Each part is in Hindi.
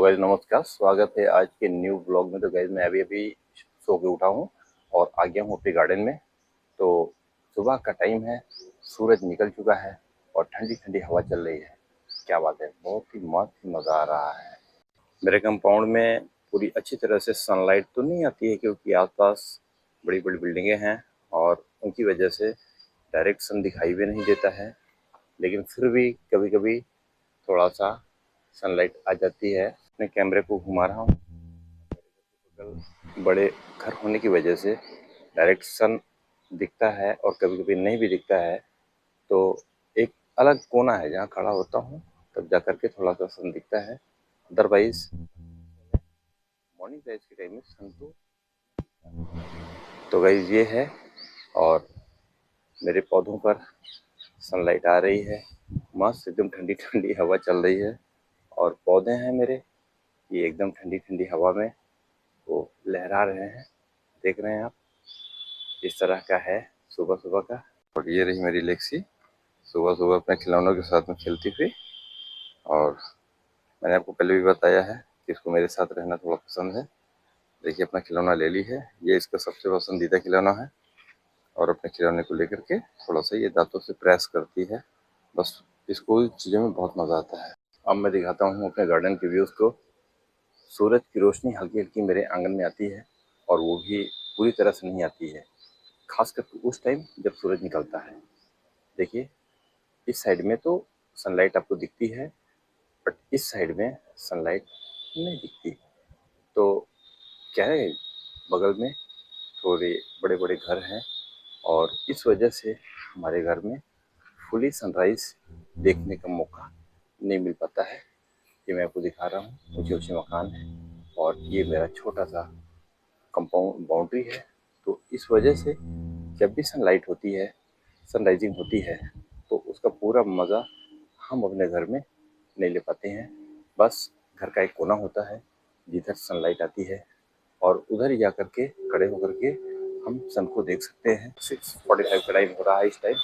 तो गाइस नमस्कार, स्वागत है आज के न्यू ब्लॉग में। तो गाइस मैं अभी सो के उठा हूँ और आ गया हूँ अपने गार्डन में। तो सुबह का टाइम है, सूरज निकल चुका है और ठंडी ठंडी हवा चल रही है। क्या बात है, बहुत ही मस्त मज़ा आ रहा है। मेरे कंपाउंड में पूरी अच्छी तरह से सनलाइट तो नहीं आती है क्योंकि आसपास बड़ी बड़ी बिल्डिंगें हैं और उनकी वजह से डायरेक्ट सन दिखाई भी नहीं देता है, लेकिन फिर भी कभी कभी थोड़ा सा सनलाइट आ जाती है। अपने कैमरे को घुमा रहा हूँ, बड़े घर होने की वजह से डायरेक्ट सन दिखता है और कभी कभी नहीं भी दिखता है। तो एक अलग कोना है जहाँ खड़ा होता हूँ, तब जा करके थोड़ा सा सन दिखता है। अदरवाइज मॉर्निंग टाइम के टाइम में सन तो गाइस ये है। और मेरे पौधों पर सनलाइट आ रही है, मस्त एकदम ठंडी ठंडी हवा चल रही है और पौधे हैं मेरे, ये एकदम ठंडी ठंडी हवा में वो लहरा रहे हैं। देख रहे हैं आप, इस तरह का है सुबह सुबह का। और ये रही मेरी लेक्सी, सुबह सुबह अपने खिलौनों के साथ में खेलती हुई। और मैंने आपको पहले भी बताया है कि इसको मेरे साथ रहना थोड़ा पसंद है। देखिए अपना खिलौना ले ली है, ये इसका सबसे पसंदीदा खिलौना है और अपने खिलौने को लेकर के थोड़ा सा ये दांतों से प्रेस करती है। बस इसको चीज़ों में बहुत मज़ा आता है। अब मैं दिखाता हूँ अपने गार्डन के व्यूज़ को। सूरज की रोशनी हल्की हल्की मेरे आंगन में आती है और वो भी पूरी तरह से नहीं आती है, खास करके उस टाइम जब सूरज निकलता है। देखिए इस साइड में तो सनलाइट आपको दिखती है, बट इस साइड में सनलाइट नहीं दिखती। तो क्या है, बगल में थोड़े बड़े बड़े घर हैं और इस वजह से हमारे घर में फुली सनराइज देखने का मौका नहीं मिल पाता है। ये मैं आपको दिखा रहा हूँ, ऊँचे ऊँचे मकान है और ये मेरा छोटा सा कंपाउंड बाउंड्री है। तो इस वजह से जब भी सनलाइट होती है, सनराइजिंग होती है, तो उसका पूरा मज़ा हम अपने घर में नहीं ले पाते हैं। बस घर का एक कोना होता है जिधर सनलाइट आती है और उधर ही जा कर के खड़े होकर के हम सन को देख सकते हैं। 6:45 का टाइम हो रहा है इस टाइम।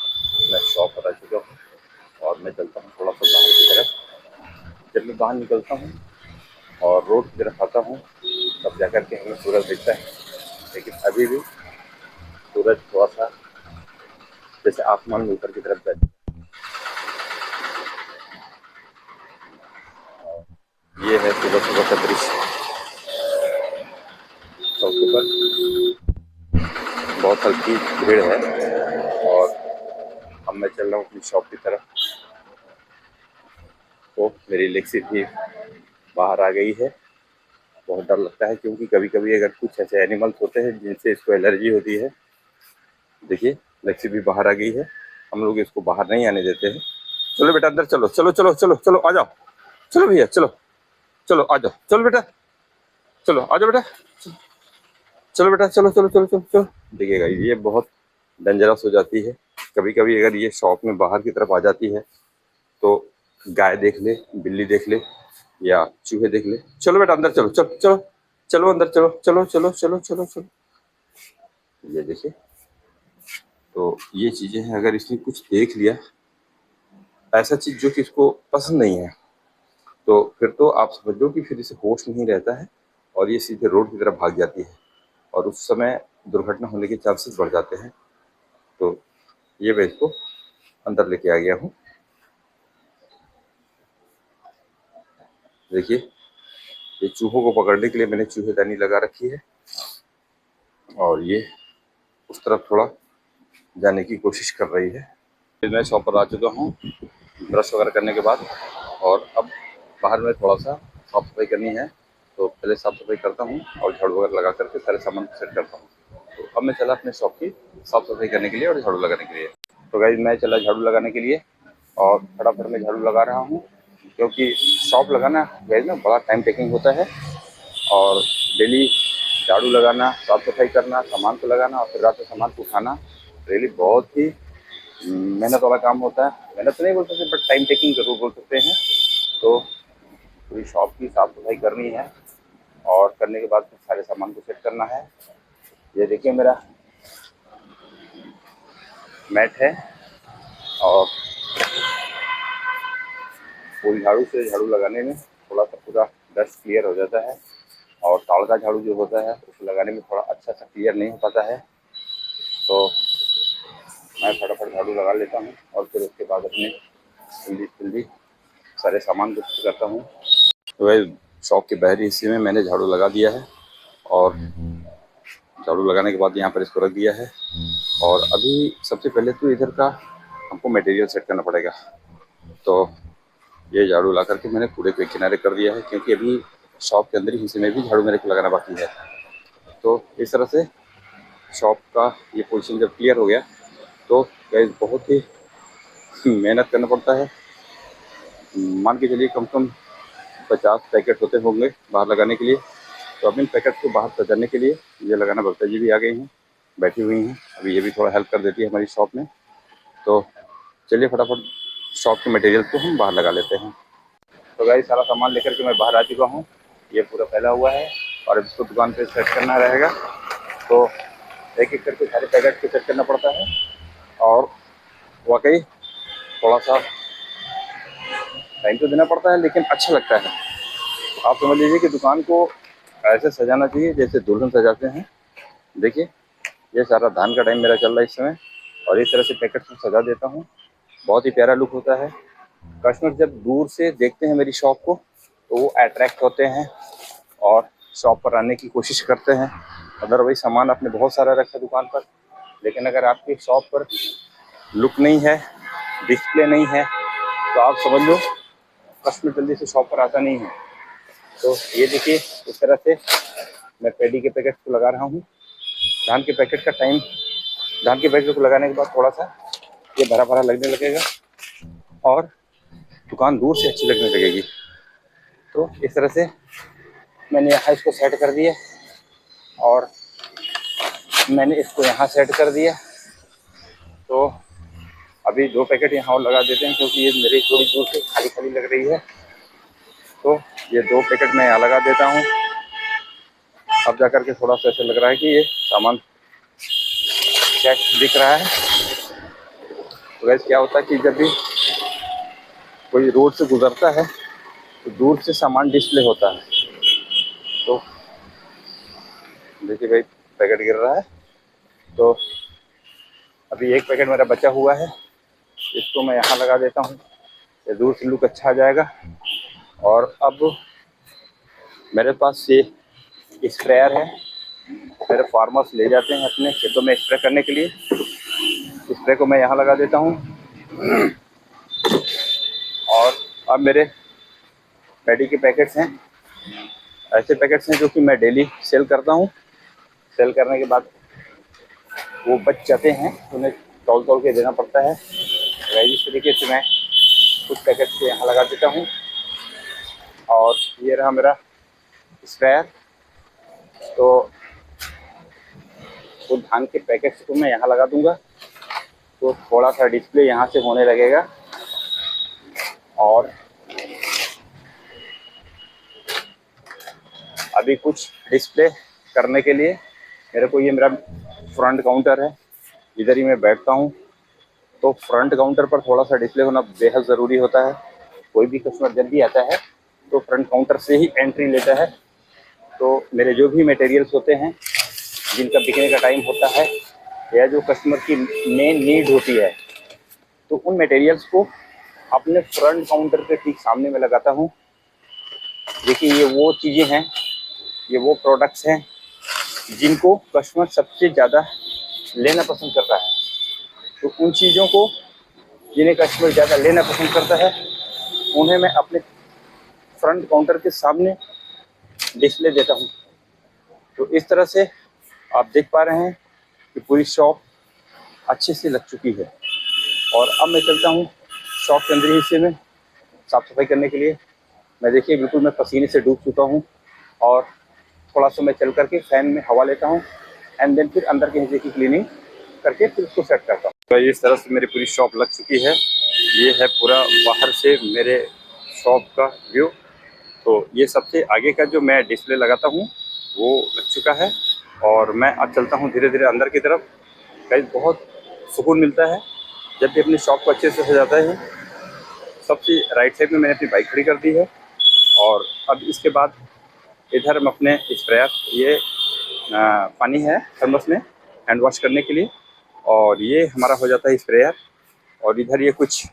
मैं शॉप पर आ चुका हूँ और मैं चलता हूँ थोड़ा सा बाहर की तरफ। जब मैं बाहर निकलता हूँ और रोड की तरफ आता हूँ तब जा कर के हमें सूरज दिखता है, लेकिन अभी भी सूरज थोड़ा सा जैसे आसमान में ऊपर की तरफ जाता है। ये है सुबह सुबह का दृश्य। चौक पर बहुत हल्की भीड़ है और अब मैं चल रहा हूँ अपनी शॉप की तरफ। तो मेरी लेक्सी भी बाहर आ गई है। बहुत डर लगता है क्योंकि कभी कभी अगर कुछ ऐसे एनिमल्स होते हैं जिनसे इसको एलर्जी होती है। देखिए लेक्सी भी बाहर आ गई है, हम लोग इसको बाहर नहीं आने देते हैं। चलो बेटा अंदर चलो, चलो चलो चलो चलो आ जाओ, चलो भैया चलो, चलो आ जाओ, चलो बेटा, चलो आ जाओ बेटा, चलो बेटा, चलो चलो चलो चलो चलो। देखिएगा ये बहुत डेंजरस हो जाती है। कभी कभी अगर ये शॉप में बाहर की तरफ आ जाती है तो गाय देख ले, बिल्ली देख ले या चूहे देख ले। चलो बेटा अंदर चलो, चलो चलो चलो अंदर चलो, चलो चलो चलो चलो चलो। ये देखिए, तो ये चीजें हैं, अगर इसने कुछ देख लिया ऐसा चीज जो कि इसको पसंद नहीं है, तो फिर तो आप समझ लो कि फिर इसे होश नहीं रहता है और ये सीधे रोड की तरफ भाग जाती है और उस समय दुर्घटना होने के चांसेस बढ़ जाते हैं। तो ये मैं इसको अंदर लेके आ गया हूँ। देखिए ये चूहों को पकड़ने के लिए मैंने चूहेदानी लगा रखी है और ये उस तरफ थोड़ा जाने की कोशिश कर रही है। फिर मैं शॉप पर आ चुका हूँ ब्रश वगैरह करने के बाद, और अब बाहर में थोड़ा सा साफ सफाई करनी है। तो पहले साफ सफाई करता हूँ और झाड़ू वगैरह लगा करके सारे सामान को सेट करता हूँ। तो अब मैं चला अपने शॉप की साफ सफाई करने के लिए और झाड़ू लगाने के लिए। तो गाइस मैं चला झाड़ू लगाने के लिए और फटाफट में झाड़ू लगा रहा हूँ क्योंकि शॉप लगाना गाइस ना बड़ा टाइम टेकिंग होता है और डेली झाड़ू लगाना, साफ सफाई करना, सामान को लगाना और फिर रात में सामान को उठाना रियली बहुत ही मेहनत वाला काम होता है। मेहनत तो नहीं बोल सकते बट टाइम टेकिंग जरूर बोल सकते हैं। तो पूरी शॉप की साफ सफाई करनी है और करने के बाद फिर सारे सामान को सेट करना है। ये देखिए मेरा मैट है और फुल झाड़ू से झाड़ू लगाने में थोड़ा सा पूरा डस्ट क्लियर हो जाता है। और ताड़ का झाड़ू जो होता है उसको लगाने में थोड़ा अच्छा सा क्लियर नहीं हो पाता है, तो मैं फटाफट झाड़ू लगा लेता हूँ और फिर उसके बाद अपने जल्दी सारे सामान को शिफ्ट करता हूँ। तो वह शॉप के बाहरी हिस्से में मैंने झाड़ू लगा दिया है और झाड़ू लगाने के बाद यहाँ पर इसको रख दिया है। और अभी सबसे पहले तो इधर का हमको मटेरियल सेट करना पड़ेगा। तो ये झाड़ू ला करके मैंने कूड़े के किनारे कर दिया है, क्योंकि अभी शॉप के अंदर ही हिस्से में भी झाड़ू मेरे को लगाना बाकी है। तो इस तरह से शॉप का ये पोजीशन जब क्लियर हो गया तो गाइस बहुत ही मेहनत करना पड़ता है। मान के चलिए कम से कम 50 पैकेट होते होंगे बाहर लगाने के लिए। तो अब इन पैकेट को बाहर सजाने के लिए ये लगाना पड़ता है। ये भी आ गई हैं, बैठी हुई हैं, अभी ये भी थोड़ा हेल्प कर देती है हमारी शॉप में। तो चलिए फटाफट शॉप के मटेरियल को हम बाहर लगा लेते हैं। तो गाइस सारा सामान लेकर के मैं बाहर आ चुका हूँ। ये पूरा फैला हुआ है और इसको दुकान पे सेट करना रहेगा। तो एक एक करके सारे पैकेट को सेट करना पड़ता है और वाकई थोड़ा सा टाइम तो देना पड़ता है, लेकिन अच्छा लगता है। आप समझ लीजिए कि दुकान को ऐसे सजाना चाहिए जैसे दुल्हन सजाते हैं। देखिए ये सारा धान का टाइम मेरा चल रहा है इस समय, और इस तरह से पैकेट को सजा देता हूँ। बहुत ही प्यारा लुक होता है। कस्टमर जब दूर से देखते हैं मेरी शॉप को तो वो अट्रैक्ट होते हैं और शॉप पर आने की कोशिश करते हैं। अदरवाइज सामान आपने बहुत सारा रखा है दुकान पर, लेकिन अगर आपकी शॉप पर लुक नहीं है, डिस्प्ले नहीं है, तो आप समझ लो कस्टमर जल्दी से शॉप पर आता नहीं है। तो ये देखिए इस तरह से मैं पैडी के पैकेट को लगा रहा हूँ। धान के पैकेट का टाइम, धान के पैकेट को लगाने के बाद थोड़ा सा ये भरा भरा लगने लगेगा और दुकान दूर से अच्छी लगने लगेगी। तो इस तरह से मैंने यहाँ इसको सेट कर दिया और मैंने इसको यहाँ सेट कर दिया। तो अभी 2 पैकेट यहाँ और लगा देते हैं, क्योंकि ये मेरी थोड़ी दूर से खाली खाली लग रही है। तो ये 2 पैकेट मैं यहाँ लगा देता हूँ। अब जाकर के थोड़ा सा ऐसे लग रहा है कि ये सामान चेक दिख रहा है। तो वैसे क्या होता है कि जब भी कोई रोड से गुजरता है तो दूर से सामान डिस्प्ले होता है। तो देखिए भाई पैकेट गिर रहा है। तो अभी 1 पैकेट मेरा बचा हुआ है, इसको मैं यहाँ लगा देता हूँ। ये दूर से लुक अच्छा आ जाएगा। और अब मेरे पास ये स्प्रेयर है, मेरे फार्मर्स ले जाते हैं अपने खेतों में स्प्रे करने के लिए। स्प्रे को मैं यहाँ लगा देता हूँ। और अब मेरे पैडी के पैकेट्स हैं, ऐसे पैकेट्स हैं जो कि मैं डेली सेल करता हूँ। सेल करने के बाद वो बच जाते हैं, उन्हें तौल तौल के देना पड़ता है। इस तरीके से मैं कुछ पैकेट्स को यहाँ लगा देता हूँ। और ये रहा मेरा स्प्रेयर। तो वो धान के पैकेट्स को मैं यहाँ लगा दूंगा तो थोड़ा सा डिस्प्ले यहाँ से होने लगेगा। और अभी कुछ डिस्प्ले करने के लिए मेरे को, ये मेरा फ्रंट काउंटर है, इधर ही मैं बैठता हूँ। तो फ्रंट काउंटर पर थोड़ा सा डिस्प्ले होना बेहद ज़रूरी होता है। कोई भी कस्टमर जब भी आता है तो फ्रंट काउंटर से ही एंट्री लेता है। तो मेरे जो भी मटेरियल्स होते हैं जिनका बिकने का टाइम होता है या जो कस्टमर की मेन नीड होती है, तो उन मटेरियल्स को अपने फ्रंट काउंटर के ठीक सामने में लगाता हूँ। देखिए ये वो चीज़ें हैं, ये वो प्रोडक्ट्स हैं जिनको कस्टमर सबसे ज़्यादा लेना पसंद करता है। तो उन चीज़ों को जिन्हें कस्टमर ज़्यादा लेना पसंद करता है उन्हें मैं अपने फ्रंट काउंटर के सामने डिस्प्ले देता हूँ। तो इस तरह से आप देख पा रहे हैं कि पूरी शॉप अच्छे से लग चुकी है। और अब मैं चलता हूँ शॉप के अंदर हिस्से में साफ़ सफाई करने के लिए। मैं देखिए बिल्कुल मैं पसीने से डूब चुका हूँ और थोड़ा सा मैं चल करके फ़ैन में हवा लेता हूँ एंड देन फिर अंदर के हिस्से की क्लीनिंग करके फिर उसको सेट करता हूँ। तो इस तरह से मेरी पूरी शॉप लग चुकी है। ये है पूरा बाहर से मेरे शॉप का व्यू। तो ये सबसे आगे का जो मैं डिस्प्ले लगाता हूँ वो लग चुका है और मैं अब चलता हूँ धीरे धीरे अंदर की तरफ। गाइस बहुत सुकून मिलता है जब भी अपनी शॉप को अच्छे से सजाता है। सबसे राइट साइड में मैंने अपनी बाइक खड़ी कर दी है और अब इसके बाद इधर हम अपने स्प्रेयर, ये पानी है थर्मस में हैंड वॉश करने के लिए, और ये हमारा हो जाता है स्प्रेयर। और इधर ये कुछ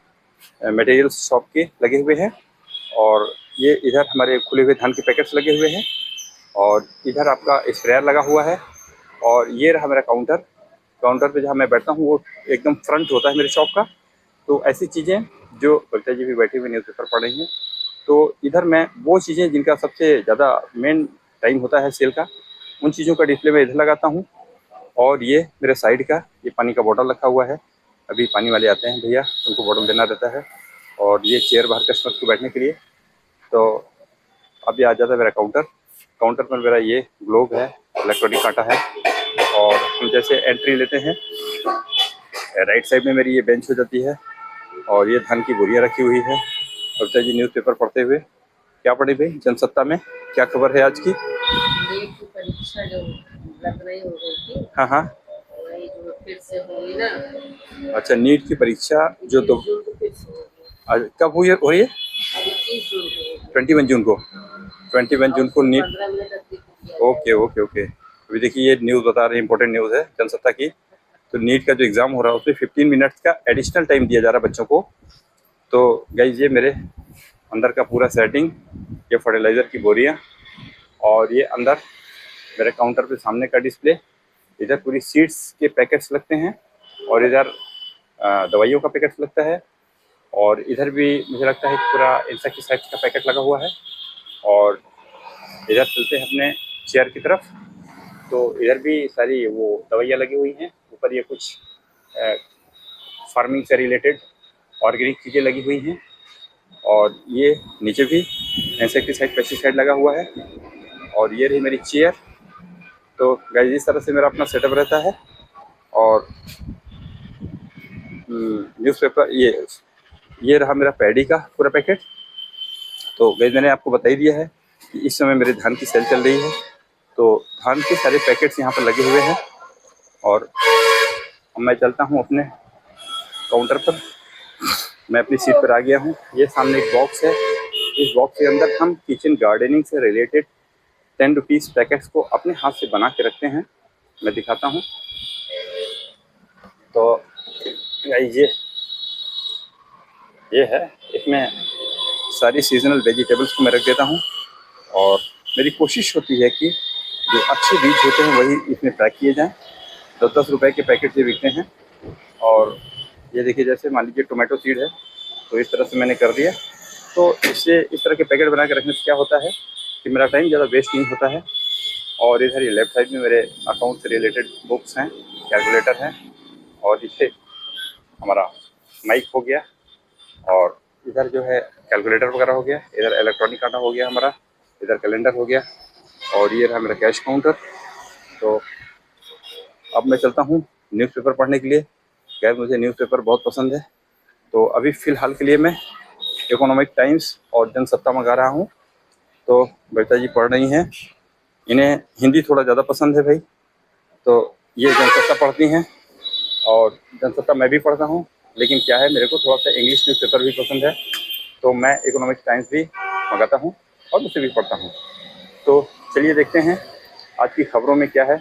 मटेरियल्स शॉप के लगे हुए हैं, और ये इधर हमारे खुले हुए धान के पैकेट्स लगे हुए हैं, और इधर आपका स्प्रेयर लगा हुआ है। और ये रहा मेरा काउंटर। काउंटर पे जहाँ मैं बैठता हूँ वो एकदम फ्रंट होता है मेरे शॉप का। तो ऐसी चीज़ें जो बगता जी भी बैठी हुई न्यूज़पेपर पढ़ रही हैं, तो इधर मैं वो चीज़ें जिनका सबसे ज़्यादा मेन टाइम होता है सेल का, उन चीज़ों का डिस्प्ले मैं इधर लगाता हूँ। और ये मेरे साइड का ये पानी का बोतल रखा हुआ है, अभी पानी वाले आते हैं भैया, उनको बोतल देना रहता है। और ये चेयर बाहर कस्टमर को बैठने के लिए। तो अब ये आ जाता है मेरा काउंटर। काउंटर पर मेरा ये ग्लोब है, इलेक्ट्रॉनिक कांटा है। और हम जैसे एंट्री लेते हैं, राइट साइड में मेरी ये बेंच हो जाती है, और ये धान की बोरियाँ रखी हुई है। बबीता जी न्यूज़पेपर पढ़ते हुए, क्या पढ़ी भाई, जनसत्ता में क्या खबर है आज की? नीट की परीक्षा जो लग रही हो गई थी, हाँ हाँ, वही जो फिर से होगी ना। अच्छा, नीट की परीक्षा जो तो 21 जून को फिर से होगी। कब हुई हो रही है? 21 जून को होगी। 21 जून को। 21 जून को नीट। 15 मिनट अतिरिक्त दिया ओके जाएगा। Okay okay. अभी देखिए ये न्यूज़ बता रहे हैं, इंपॉर्टेंट न्यूज़ है जनसत्ता की। तो नीट का जो एग्ज़ाम हो रहा है उसमें 15 मिनट्स का एडिशनल टाइम दिया जा रहा है बच्चों को। तो गाइस ये मेरे अंदर का पूरा सेटिंग, ये फर्टिलाइज़र की बोरियाँ, और ये अंदर मेरे काउंटर पे सामने का डिस्प्ले। इधर पूरी सीड्स के पैकेट्स लगते हैं, और इधर दवाइयों का पैकेट्स लगता है, और इधर भी मुझे लगता है कि पूरा इंसेक्टिसाइड्स का पैकेट लगा हुआ है। और इधर चलते हैं अपने चेयर की तरफ, तो इधर भी सारी वो दवाइयाँ लगी हुई हैं। ऊपर ये कुछ फार्मिंग से रिलेटेड ऑर्गेनिक चीज़ें लगी हुई हैं, और ये नीचे भी इंसेक्टिसाइड पेस्टिसाइड लगा हुआ है। और ये रही मेरी चेयर। तो गाइस इस तरह से मेरा अपना सेटअप रहता है। और न्यूज़पेपर, ये रहा मेरा पैडी का पूरा पैकेट। तो गाइस मैंने आपको बता ही दिया है कि इस समय मेरे धान की सेल चल रही है, तो धान के सारे पैकेट्स यहाँ पर लगे हुए हैं। और अब मैं चलता हूँ अपने काउंटर पर, मैं अपनी सीट पर आ गया हूँ। ये सामने एक बॉक्स है, इस बॉक्स के अंदर हम किचन गार्डनिंग से रिलेटेड 10 रुपीज़ पैकेट्स को अपने हाथ से बना के रखते हैं। मैं दिखाता हूँ। तो ये है, इसमें सारी सीजनल वेजिटेबल्स को मैं रख देता हूँ। और मेरी कोशिश होती है कि जो अच्छे बीज होते हैं वही इसमें पैक किए जाएँ। 10-10 रुपए के पैकेट से बिकते हैं। और ये देखिए, जैसे मान लीजिए टोमेटो सीड है, तो इस तरह से मैंने कर दिया। तो इससे इस तरह के पैकेट बना के रखने से क्या होता है कि मेरा टाइम ज़्यादा वेस्ट नहीं होता है। और इधर ये लेफ्ट साइड में मेरे अकाउंट से रिलेटेड बुक्स हैं, कैलकुलेटर है, और इसे हमारा माइक हो गया, और इधर जो है कैलकुलेटर वगैरह हो गया, इधर इलेक्ट्रॉनिक कांटा हो गया हमारा, इधर कैलेंडर हो गया, और ये रहा मेरा कैश काउंटर। तो अब मैं चलता हूँ न्यूज़पेपर पढ़ने के लिए। खैर मुझे न्यूज़पेपर बहुत पसंद है। तो अभी फ़िलहाल के लिए मैं इकोनॉमिक टाइम्स और जनसत्ता मंगा रहा हूँ। तो बेटा जी पढ़ रही हैं, इन्हें हिंदी थोड़ा ज़्यादा पसंद है भाई, तो ये जनसत्ता पढ़ती हैं। और जनसत्ता मैं भी पढ़ता हूँ, लेकिन क्या है, मेरे को थोड़ा सा इंग्लिश न्यूज़पेपर भी पसंद है, तो मैं इकोनॉमिक टाइम्स भी मंगाता हूँ और उसे भी पढ़ता हूँ। तो चलिए देखते हैं आज की खबरों में क्या है।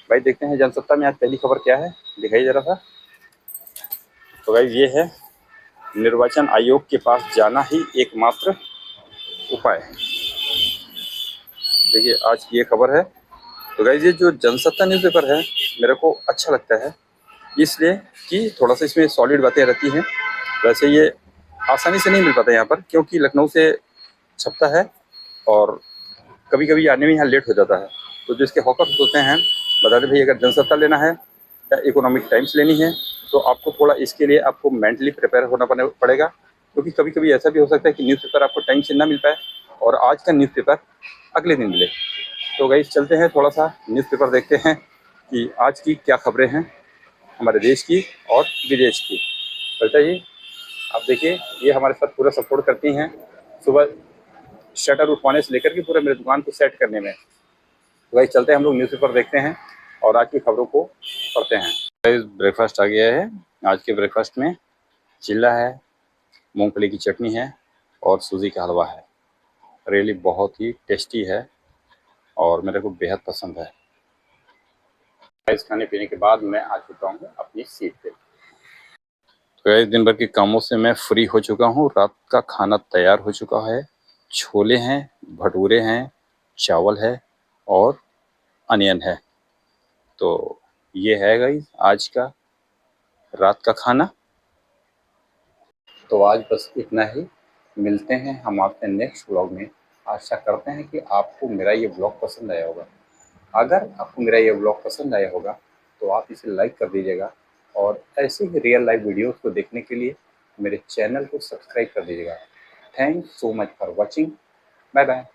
भाई देखते हैं जनसत्ता में आज पहली खबर क्या है, दिखाइए ज़रा सा। तो भाई ये है, निर्वाचन आयोग के पास जाना ही एकमात्र उपाय। देखिए आज की ये खबर है। तो गाइस ये जो जनसत्ता न्यूज़पेपर है मेरे को अच्छा लगता है, इसलिए कि थोड़ा सा इसमें सॉलिड बातें रहती हैं। वैसे ये आसानी से नहीं मिल पाता यहाँ पर, क्योंकि लखनऊ से छपता है, और कभी कभी आने में यहाँ लेट हो जाता है। तो जो इसके हॉकर्स होते हैं बताते भाई अगर जनसत्ता लेना है या इकोनॉमिक टाइम्स लेनी है, तो आपको थोड़ा इसके लिए आपको मेंटली प्रिपेयर होना पड़ेगा, क्योंकि कभी कभी ऐसा भी हो सकता है कि न्यूज़पेपर आपको टाइम से ना मिल पाए और आज का न्यूज़पेपर अगले दिन मिले। तो गाइस चलते हैं, थोड़ा सा न्यूज़पेपर देखते हैं कि आज की क्या खबरें हैं हमारे देश की और विदेश की। ललिता जी आप देखिए, ये हमारे साथ पूरा सपोर्ट करती हैं, सुबह शटर उठवाने से लेकर के पूरा मेरे दुकान को सेट करने में। तो भाई चलते हैं, हम लोग न्यूज़पेपर देखते हैं और आज की खबरों को पढ़ते हैं। ब्रेकफास्ट आ गया है। आज के ब्रेकफास्ट में चिल्ला है, मूंगफली की चटनी है और सूजी का हलवा है। रियली बहुत ही टेस्टी है और मेरे को बेहद पसंद है। इस खाने पीने के बाद मैं आ चुका हूँ अपनी सीट पे। तो इस दिन भर के कामों से मैं फ्री हो चुका हूँ। रात का खाना तैयार हो चुका है। छोले हैं, भटूरे हैं, चावल है और अनियन है। तो ये है गाइस आज का रात का खाना। तो आज बस इतना ही। मिलते हैं हम आपसे नेक्स्ट व्लॉग में। आशा करते हैं कि आपको मेरा ये व्लॉग पसंद आया होगा। अगर आपको मेरा ये व्लॉग पसंद आया होगा तो आप इसे लाइक कर दीजिएगा और ऐसे ही रियल लाइफ वीडियोस को देखने के लिए मेरे चैनल को सब्सक्राइब कर दीजिएगा। Thanks so much for watching. Bye bye.